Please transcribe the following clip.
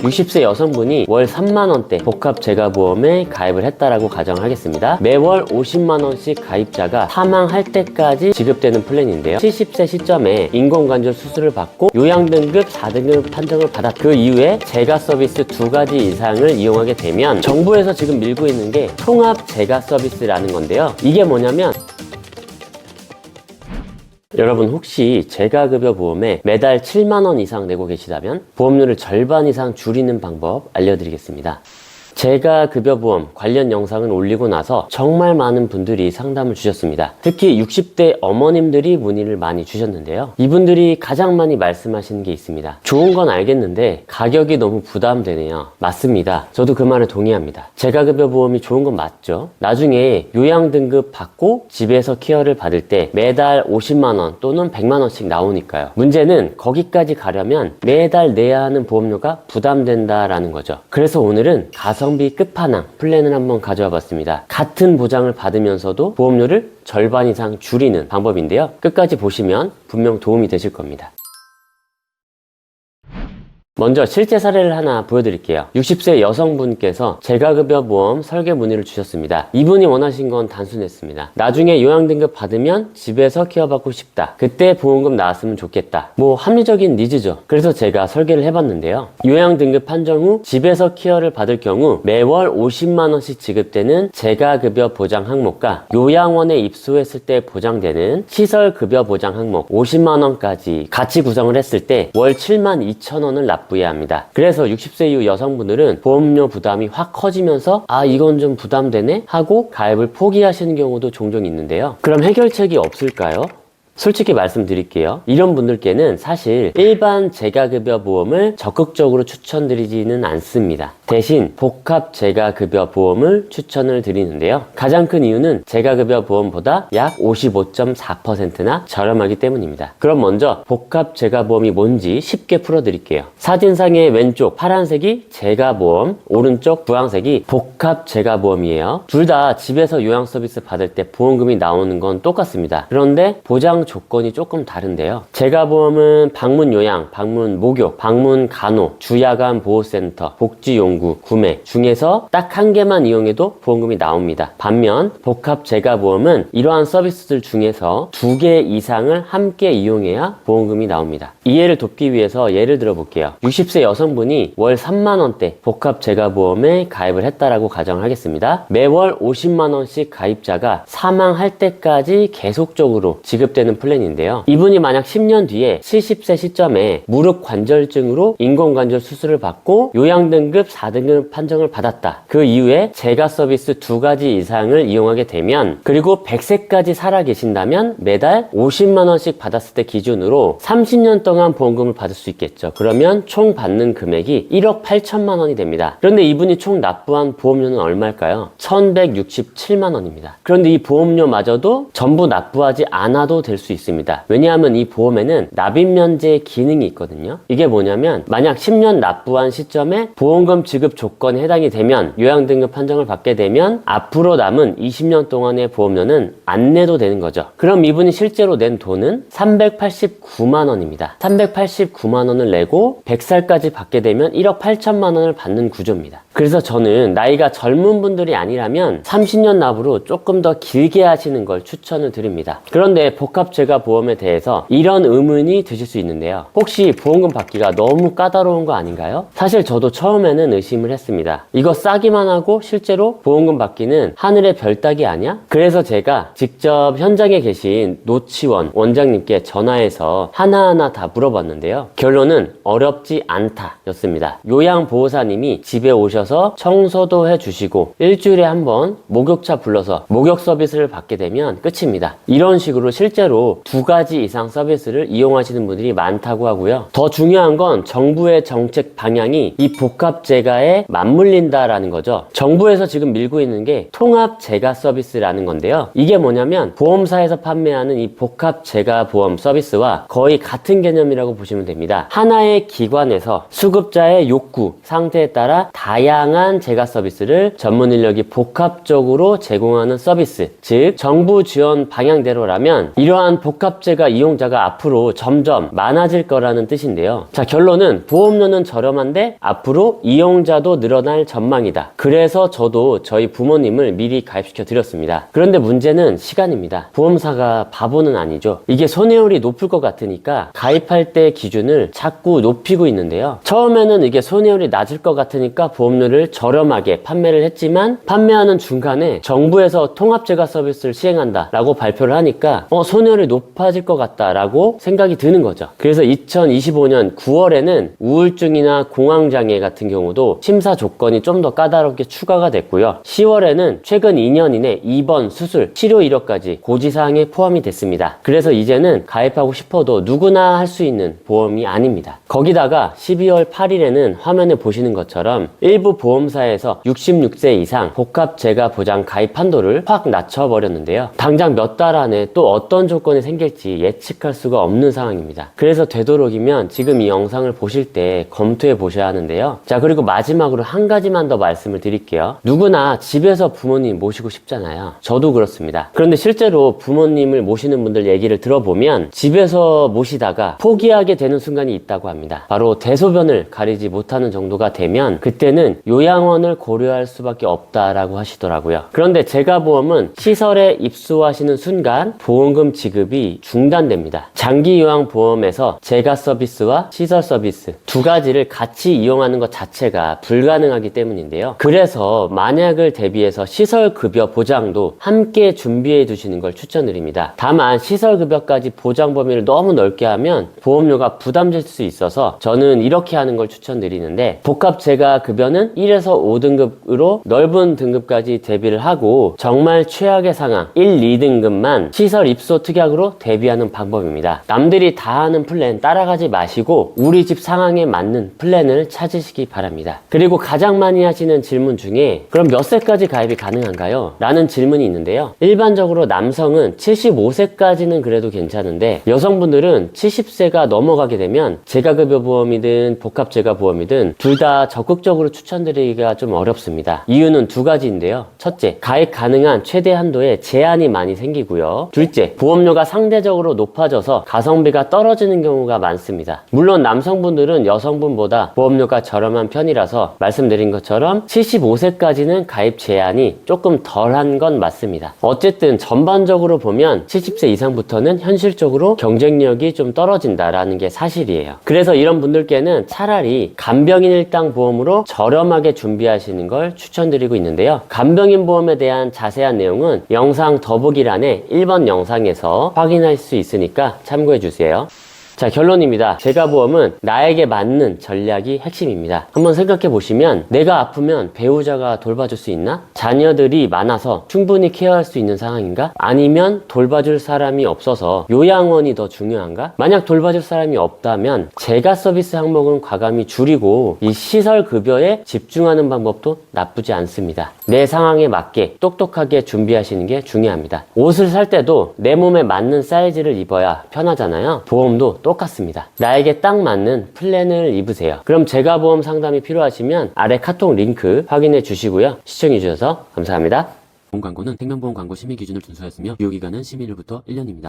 60세 여성분이 월 3만원대 복합 재가보험에 가입을 했다라고 가정을 하겠습니다. 매월 50만원씩 가입자가 사망할 때까지 지급되는 플랜인데요. 70세 시점에 인공관절 수술을 받고 요양등급 4등급 판정을 받았 그 이후에 재가 서비스 2가지 이상을 이용하게 되면 정부에서 지금 밀고 있는 게 통합 재가 서비스라는 건데요. 이게 뭐냐면 여러분 혹시 재가급여 보험에 매달 7만원 이상 내고 계시다면 보험료를 절반 이상 줄이는 방법 알려드리겠습니다. 재가급여보험 관련 영상을 올리고 나서 정말 많은 분들이 상담을 주셨습니다. 특히 60대 어머님들이 문의를 많이 주셨는데요. 이분들이 가장 많이 말씀하시는 게 있습니다. 좋은 건 알겠는데 가격이 너무 부담되네요. 맞습니다. 저도 그 말에 동의합니다. 재가급여보험이 좋은 건 맞죠. 나중에 요양등급 받고 집에서 케어를 받을 때 매달 50만원 또는 100만원씩 나오니까요. 문제는 거기까지 가려면 매달 내야 하는 보험료가 부담된다라는 거죠. 그래서 오늘은 가성비 끝판왕 플랜을 한번 가져와 봤습니다. 같은 보장을 받으면서도 보험료를 절반 이상 줄이는 방법인데요. 끝까지 보시면 분명 도움이 되실 겁니다. 먼저 실제 사례를 하나 보여드릴게요. 60세 여성분께서 재가급여보험 설계 문의를 주셨습니다. 이분이 원하신 건 단순했습니다. 나중에 요양등급 받으면 집에서 케어받고 싶다. 그때 보험금 나왔으면 좋겠다. 뭐 합리적인 니즈죠. 그래서 제가 설계를 해봤는데요. 요양등급 판정 후 집에서 케어를 받을 경우 매월 50만원씩 지급되는 재가급여 보장 항목과 요양원에 입소했을 때 보장되는 시설급여 보장 항목 50만원까지 같이 구성을 했을 때 월 72,000원을 납부해야 합니다. 그래서 60세 이후 여성분들은 보험료 부담이 확 커지면서 아 이건 좀 부담되네 하고 가입을 포기하시는 경우도 종종 있는데요. 그럼 해결책이 없을까요? 솔직히 말씀드릴게요. 이런 분들께는 사실 일반 재가급여 보험을 적극적으로 추천드리지는 않습니다. 대신 복합 재가급여 보험을 추천을 드리는데요. 가장 큰 이유는 재가급여 보험보다 약 55.4%나 저렴하기 때문입니다. 그럼 먼저 복합 재가보험이 뭔지 쉽게 풀어드릴게요. 사진상의 왼쪽 파란색이 재가보험, 오른쪽 주황색이 복합 재가보험이에요. 둘 다 집에서 요양 서비스 받을 때 보험금이 나오는 건 똑같습니다. 그런데 보장 조건이 조금 다른데요. 재가보험은 방문 요양, 방문 목욕, 방문 간호, 주야간 보호센터, 복지용구, 구매 중에서 딱 한 개만 이용해도 보험금이 나옵니다. 반면 복합 재가보험은 이러한 서비스들 중에서 2개 이상을 함께 이용해야 보험금이 나옵니다. 이해를 돕기 위해서 예를 들어 볼게요. 60세 여성분이 월 3만원대 복합 재가보험에 가입을 했다라고 가정을 하겠습니다. 매월 50만원씩 가입자가 사망할 때까지 계속적으로 지급되는 플랜인데요. 이분이 만약 10년 뒤에 70세 시점에 무릎 관절증으로 인공관절 수술을 받고 요양등급 4등급 판정을 받았다. 그 이후에 재가 서비스 2가지 이상을 이용하게 되면 그리고 100세까지 살아 계신다면 매달 50만원씩 받았을 때 기준으로 30년 동안 보험금을 받을 수 있겠죠. 그러면 총 받는 금액이 1억 8천만원이 됩니다. 그런데 이분이 총 납부한 보험료는 얼마일까요? 1167만원입니다. 그런데 이 보험료마저도 전부 납부하지 않아도 될 수 있습니다. 왜냐하면 이 보험에는 납입면제 기능이 있거든요. 이게 뭐냐면 만약 10년 납부한 시점에 보험금 지급 조건에 해당이 되면 요양등급 판정을 받게 되면 앞으로 남은 20년 동안의 보험료는 안 내도 되는 거죠. 그럼 이분이 실제로 낸 돈은 389만원입니다. 389만원을 내고 100살까지 받게 되면 1억 8천만원을 받는 구조입니다. 그래서 저는 나이가 젊은 분들이 아니라면 30년 납으로 조금 더 길게 하시는 걸 추천을 드립니다. 그런데 복합 재가보험에 대해서 이런 의문이 드실 수 있는데요. 혹시 보험금 받기가 너무 까다로운 거 아닌가요? 사실 저도 처음에는 의심을 했습니다. 이거 싸기만 하고 실제로 보험금 받기는 하늘의 별 따기 아니야? 그래서 제가 직접 현장에 계신 노치원 원장님께 전화해서 하나하나 다 물어봤는데요. 결론은 어렵지 않다 였습니다. 요양보호사님이 집에 오셔서 청소도 해주시고 일주일에 한 번 목욕차 불러서 목욕 서비스를 받게 되면 끝입니다. 이런 식으로 실제로 2가지 이상 서비스를 이용하시는 분들이 많다고 하고요. 더 중요한 건 정부의 정책 방향이 이 복합 재가에 맞물린다라는 거죠. 정부에서 지금 밀고 있는 게 통합 재가 서비스라는 건데요. 이게 뭐냐면 보험사에서 판매하는 이 복합 재가 보험 서비스와 거의 같은 개념이라고 보시면 됩니다. 하나의 기관에서 수급자의 욕구, 상태에 따라 다양한 다양한 재가 서비스를 전문 인력이 복합적으로 제공하는 서비스, 즉 정부 지원 방향대로라면 이러한 복합재가 이용자가 앞으로 점점 많아질 거라는 뜻인데요. 자, 결론은 보험료는 저렴한데 앞으로 이용자도 늘어날 전망이다. 그래서 저도 저희 부모님을 미리 가입시켜 드렸습니다. 그런데 문제는 시간입니다. 보험사가 바보는 아니죠. 이게 손해율이 높을 것 같으니까 가입할 때 기준을 자꾸 높이고 있는데요. 처음에는 이게 손해율이 낮을 것 같으니까 보험료를 저렴하게 판매를 했지만 판매하는 중간에 정부에서 통합재가 서비스를 시행한다 라고 발표를 하니까 손해율이 높아질 것 같다 라고 생각이 드는 거죠. 그래서 2025년 9월에는 우울증이나 공황장애 같은 경우도 심사 조건이 좀 더 까다롭게 추가가 됐고요. 10월에는 최근 2년 이내 입원, 수술, 치료 이력까지 고지사항에 포함이 됐습니다. 그래서 이제는 가입하고 싶어도 누구나 할 수 있는 보험이 아닙니다. 거기다가 12월 8일에는 화면에 보시는 것처럼 일부 보험사에서 66세 이상 복합재가 보장 가입 한도를 확 낮춰버렸는데요. 당장 몇 달 안에 또 어떤 조건이 생길지 예측할 수가 없는 상황입니다. 그래서 되도록이면 지금 이 영상을 보실 때 검토해 보셔야 하는데요. 자, 그리고 마지막으로 한 가지만 더 말씀을 드릴게요. 누구나 집에서 부모님 모시고 싶잖아요. 저도 그렇습니다. 그런데 실제로 부모님을 모시는 분들 얘기를 들어보면 집에서 모시다가 포기하게 되는 순간이 있다고 합니다. 바로 대소변을 가리지 못하는 정도가 되면 그때는 요양원을 고려할 수밖에 없다라고 하시더라고요. 그런데 제가보험은 시설에 입소하시는 순간 보험금 지급이 중단됩니다. 장기요양보험에서 재가 서비스와 시설 서비스 두 가지를 같이 이용하는 것 자체가 불가능하기 때문인데요. 그래서 만약을 대비해서 시설급여 보장도 함께 준비해 두시는 걸 추천드립니다. 다만 시설급여까지 보장 범위를 너무 넓게 하면 보험료가 부담될 수 있어서 저는 이렇게 하는 걸 추천드리는데 복합재가 급여는 1에서 5등급으로 넓은 등급까지 대비를 하고 정말 최악의 상황 1, 2등급만 시설 입소 특약으로 대비하는 방법입니다. 남들이 다 하는 플랜 따라가지 마시고 우리 집 상황에 맞는 플랜을 찾으시기 바랍니다. 그리고 가장 많이 하시는 질문 중에 그럼 몇 세까지 가입이 가능한가요? 라는 질문이 있는데요. 일반적으로 남성은 75세까지는 그래도 괜찮은데 여성분들은 70세가 넘어가게 되면 재가급여보험이든 복합재가보험이든 둘 다 적극적으로 추천드리기가 좀 어렵습니다. 이유는 두 가지인데요. 첫째, 가입 가능한 최대 한도에 제한이 많이 생기고요. 둘째, 보험료가 상대적으로 높아져서 가성비가 떨어지는 경우가 많습니다. 물론 남성분들은 여성분보다 보험료가 저렴한 편이라서 말씀드린 것처럼 75세까지는 가입 제한이 조금 덜한 건 맞습니다. 어쨌든 전반적으로 보면 70세 이상부터는 현실적으로 경쟁력이 좀 떨어진다라는 게 사실이에요. 그래서 이런 분들께는 차라리 간병인일당 보험으로 저렴하게 준비하시는 걸 추천드리고 있는데요. 간병인 보험에 대한 자세한 내용은 영상 더보기란에 1번 영상에서 확인할 수 있으니까 참고해 주세요. 자, 결론입니다. 재가보험은 나에게 맞는 전략이 핵심입니다. 한번 생각해 보시면 내가 아프면 배우자가 돌봐줄 수 있나? 자녀들이 많아서 충분히 케어할 수 있는 상황인가? 아니면 돌봐줄 사람이 없어서 요양원이 더 중요한가? 만약 돌봐줄 사람이 없다면 재가 서비스 항목은 과감히 줄이고 이 시설 급여에 집중하는 방법도 나쁘지 않습니다. 내 상황에 맞게 똑똑하게 준비하시는 게 중요합니다. 옷을 살 때도 내 몸에 맞는 사이즈를 입어야 편하잖아요. 보험도 똑같습니다. 나에게 딱 맞는 플랜을 입으세요. 그럼 재가보험 상담이 필요하시면 아래 카톡 링크 확인해 주시고요. 시청해 주셔서 감사합니다. 보험 광고는 생명보험 광고 심의 기준을 준수하였으며 유효기간은 심의일부터 1년입니다.